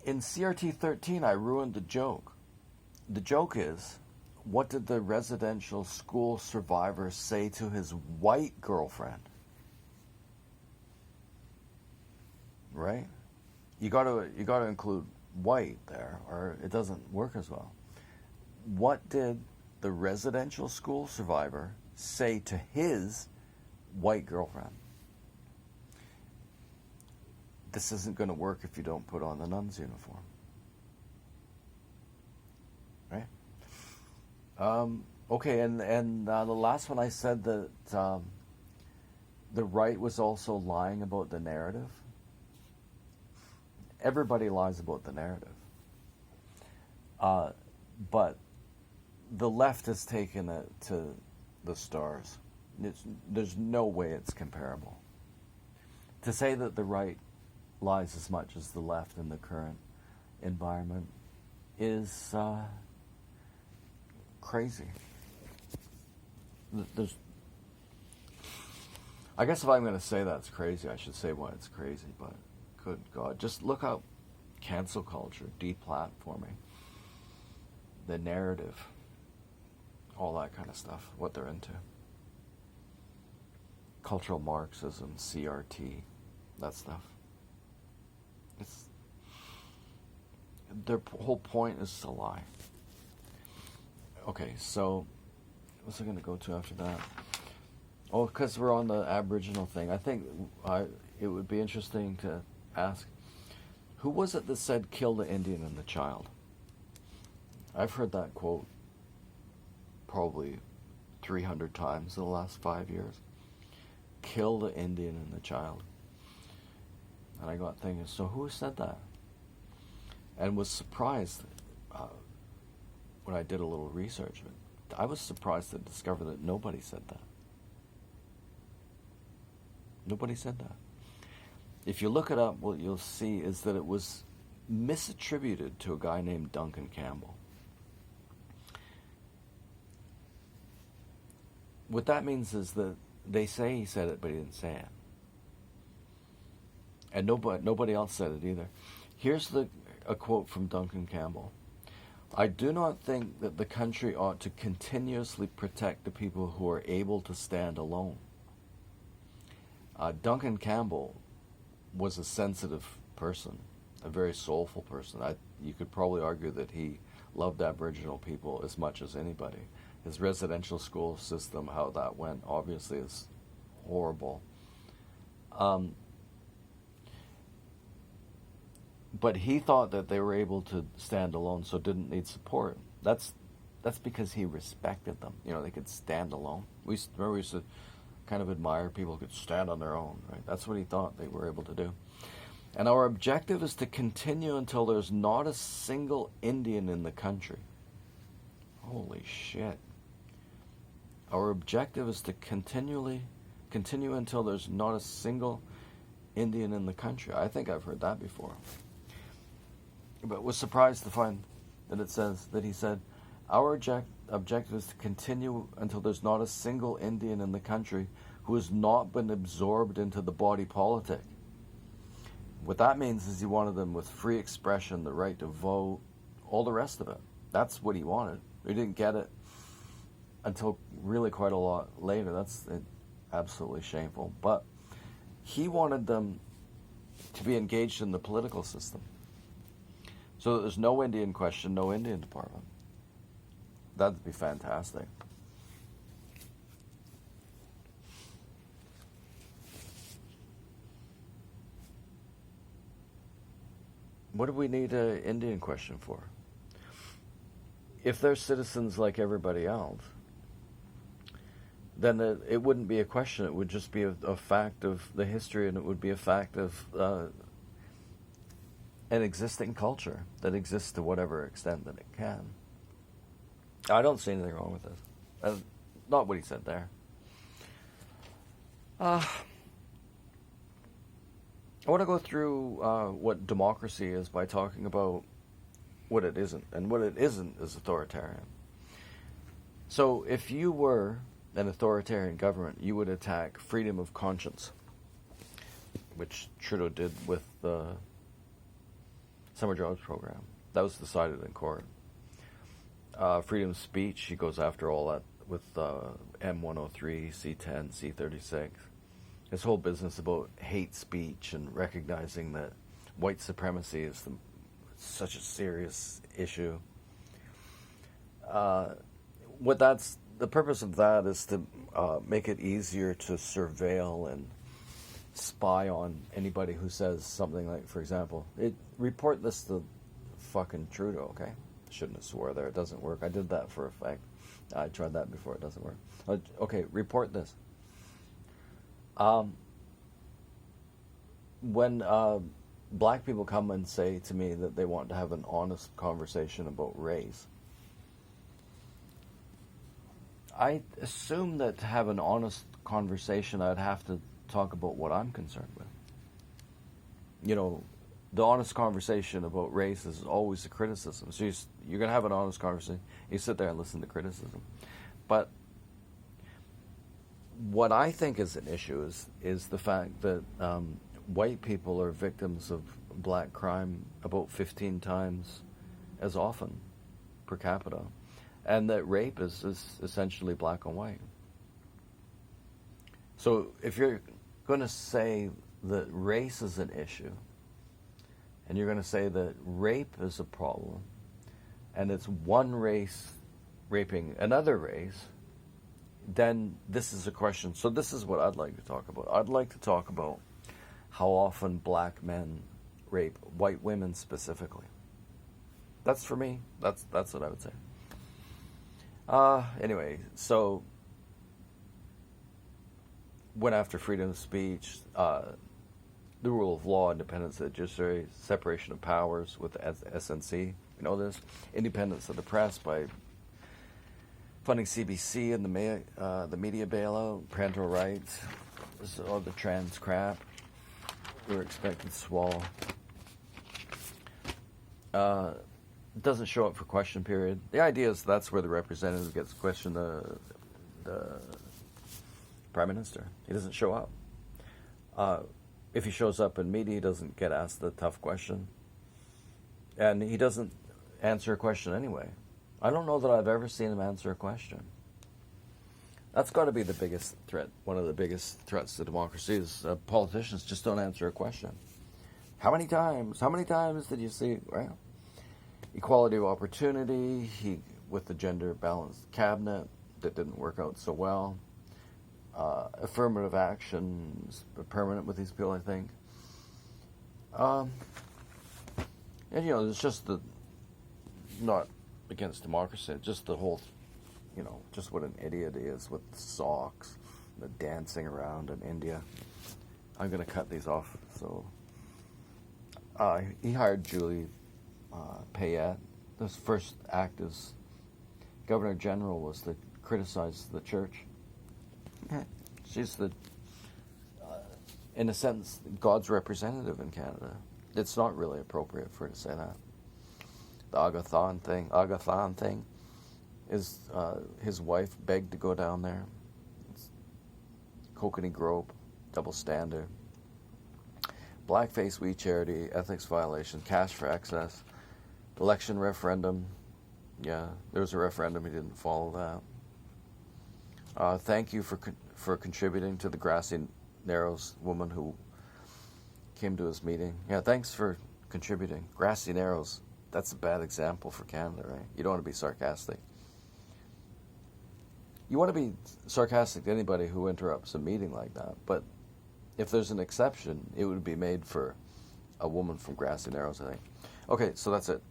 In CRT 13, I ruined the joke. The joke is, what did the residential school survivor say to his white girlfriend? Right? You got to include white there, or it doesn't work as well. What did the residential school survivor say to his white girlfriend? This isn't going to work if you don't put on the nun's uniform. Right? Okay, and the last one I said that the right was also lying about the narrative. Everybody lies about the narrative. But the left has taken it to the stars. There's no way it's comparable. To say that the right lies as much as the left in the current environment is crazy. I guess if I'm going to say that's crazy, I should say why it's crazy, but good God. Just look up cancel culture, deplatforming, the narrative, all that kind of stuff, what they're into. Cultural Marxism, CRT, that stuff. Their whole point is to lie. Okay, so what's I going to go to after that? Oh, because we're on the Aboriginal thing. I think it would be interesting to ask, who was it that said, kill the Indian and the child? I've heard that quote probably 300 times in the last 5 years. Kill the Indian and the child. And I got thinking, so who said that? And was surprised when I did a little research. I was surprised to discover that nobody said that. Nobody said that. If you look it up, what you'll see is that it was misattributed to a guy named Duncan Campbell. What that means is that they say he said it, but he didn't say it. And nobody else said it either. Here's a quote from Duncan Campbell. I do not think that the country ought to continuously protect the people who are able to stand alone. Duncan Campbell was a sensitive person, a very soulful person. You could probably argue that he loved Aboriginal people as much as anybody. His residential school system, how that went, obviously is horrible. But he thought that they were able to stand alone, so didn't need support. That's because he respected them. You know, they could stand alone. We used to kind of admire people who could stand on their own, right? That's what he thought they were able to do. And our objective is to continue until there's not a single Indian in the country. Holy shit. Our objective is to continue until there's not a single Indian in the country. I think I've heard that before. But was surprised to find that he said, our objective is to continue until there's not a single Indian in the country who has not been absorbed into the body politic. What that means is he wanted them with free expression, the right to vote, all the rest of it. That's what he wanted. He didn't get it until really quite a lot later. That's absolutely shameful. But he wanted them to be engaged in the political system. So that there's no Indian question, no Indian department. That'd be fantastic. What do we need an Indian question for? If they're citizens like everybody else, then it wouldn't be a question. It would just be a fact of the history, and it would be a fact of an existing culture that exists to whatever extent that it can. I don't see anything wrong with this. Not what he said there. I want to go through what democracy is by talking about what it isn't. And what it isn't is authoritarian. So if you were an authoritarian government, you would attack freedom of conscience, which Trudeau did with summer jobs program. That was decided in court. Freedom of speech, he goes after all that with M103, C10, C36. His whole business about hate speech and recognizing that white supremacy is such a serious issue. The purpose of that is to make it easier to surveil and spy on anybody who says something like, for example, report this to fucking Trudeau, okay? Shouldn't have swore there. It doesn't work. I did that for a fact. I tried that before. It doesn't work. Okay, report this. When black people come and say to me that they want to have an honest conversation about race, I assume that to have an honest conversation, I'd have to talk about what I'm concerned with. You know, the honest conversation about race is always a criticism. So you're going to have an honest conversation. You sit there and listen to criticism. But what I think is an issue is the fact that white people are victims of black crime about 15 times as often per capita. And that rape is essentially black and white. So if you're going to say that race is an issue, and you're going to say that rape is a problem, and it's one race raping another race, then this is a question. So this is what I'd like to talk about. I'd like to talk about how often black men rape white women specifically. That's for me. That's what I would say. Anyway, so went after freedom of speech, the rule of law, independence of the judiciary, separation of powers with the SNC. You know this. Independence of the press by funding CBC and the media bailout, parental rights, all the trans crap we were expected to swallow. Doesn't show up for question period. The idea is that's where the representative gets to question the prime minister. He doesn't show up. If he shows up in media, he doesn't get asked the tough question. And he doesn't answer a question anyway. I don't know that I've ever seen him answer a question. That's got to be the biggest threat. One of the biggest threats to democracy is politicians just don't answer a question. How many times did you see, well, equality of opportunity, with the gender balanced cabinet that didn't work out so well. Affirmative action is permanent with these people, I think. And it's just not against democracy, just the whole, just what an idiot he is with the socks, the dancing around in India. I'm going to cut these off. So he hired Julie Payette. His first act as Governor General was to criticize the church. She's in a sense, God's representative in Canada. It's not really appropriate for her to say that. The Agathon thing is his wife begged to go down there. It's kokanee grope, double standard. Blackface, we charity, ethics violation, cash for excess. Election referendum. Yeah, there was a referendum. He didn't follow that. Thank you for contributing to the Grassy Narrows woman who came to his meeting. Yeah, thanks for contributing. Grassy Narrows, that's a bad example for Canada, right? You don't want to be sarcastic. You want to be sarcastic to anybody who interrupts a meeting like that, but if there's an exception, it would be made for a woman from Grassy Narrows, I think. Okay, so that's it.